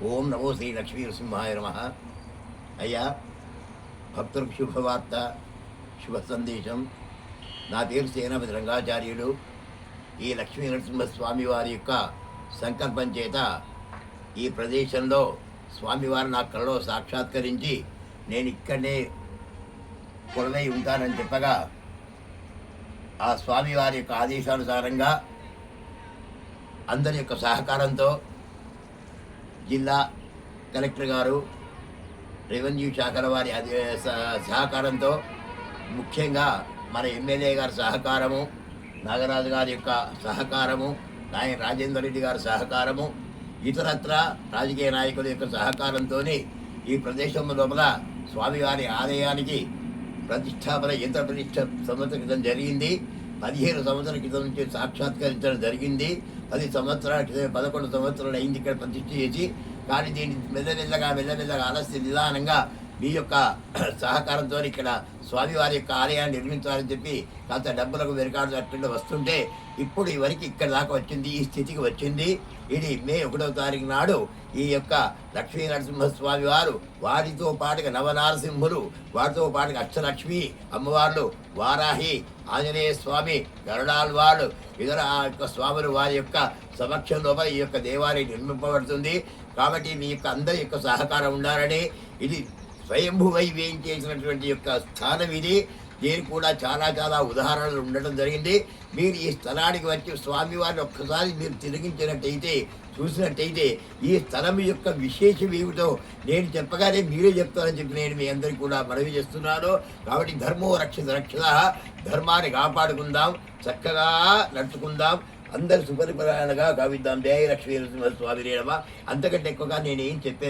ఓం నమో శ్రీ లక్ష్మీ నృసింహాయ నమ. అయ్యా, భక్తులకు శుభవార్త, శుభ సందేశం. నా పేరు సేనాపతి రంగాచార్యుడు. ఈ లక్ష్మీ నరసింహస్వామి వారి యొక్క సంకల్పం చేత ఈ ప్రదేశంలో స్వామివారు నా కళ్ళలో సాక్షాత్కరించి నేను ఇక్కడనే కొలువై ఉంటానని చెప్పగా, ఆ స్వామివారి యొక్క ఆదేశానుసారంగా అందరి యొక్క సహకారంతో జిల్లా కలెక్టర్ గారు, రెవెన్యూ శాఖల వారి సహకారంతో, ముఖ్యంగా మన ఎమ్మెల్యే గారి సహకారము, నాగరాజు గారి యొక్క సహకారము, నాయన రాజేందర్ రెడ్డి గారి సహకారము, ఇతరత్ర రాజకీయ నాయకుల యొక్క సహకారంతో ఈ ప్రదేశం లోపల స్వామివారి ఆలయానికి ప్రతిష్టాపన యంత్ర ప్రతిష్ట సంవత్సరం క్రితం జరిగింది. 15 సంవత్సరాల క్రితం నుంచి సాక్షాత్కరించడం జరిగింది. 10 సంవత్సరాల క్రితం 11 సంవత్సరాలు అయింది ఇక్కడ ప్రతిష్ఠ చేసి. కానీ దీన్ని మెల్లమెల్లగా ఆలస్య నిదానంగా మీ యొక్క సహకారంతో ఇక్కడ స్వామివారి యొక్క ఆలయాన్ని నిర్మించాలని చెప్పి కాస్త డబ్బులకు వెనకాడుతూ వస్తుంటే ఇప్పుడు ఈ వరకు ఇక్కడ దాకా వచ్చింది, ఈ స్థితికి వచ్చింది. ఇది మే 1వ తారీఖు నాడు ఈ యొక్క లక్ష్మీ నరసింహస్వామి వారు, వారితో పాటుగా నవనారసింహులు, వారితో పాటుగా అష్టలక్ష్మి అమ్మవార్లు, వారాహి, ఆంజనేయ స్వామి, గరుడాల్వాళ్ళు, ఇతర ఆ యొక్క స్వాములు వారి యొక్క సమక్షం లోపల ఈ యొక్క దేవాలయం నిర్మింపబడుతుంది. కాబట్టి మీ యొక్క అందరి యొక్క సహకారం ఉండాలని, ఇది స్వయంభువై వేయించేసినటువంటి యొక్క స్థానం ఇది. దీనికి కూడా చాలా ఉదాహరణలు ఉండటం జరిగింది. మీరు ఈ స్థలానికి వచ్చి స్వామివారిని ఒక్కసారి మీరు తిరిగించినట్టయితే, చూసినట్టయితే ఈ స్థలం యొక్క విశేషం ఏమిటో నేను చెప్పగానే మీరే చెప్తారని చెప్పి నేను మీ అందరికీ కూడా మనవి చేస్తున్నాను. కాబట్టి ధర్మో రక్షత, ధర్మాన్ని కాపాడుకుందాం, చక్కగా నడుచుకుందాం, అందరు సుపరిపాలనగా గావిద్దాం. జయ లక్ష్మీ నరసింహస్వామి. అంతకంటే ఎక్కువగా నేనేం చెప్పే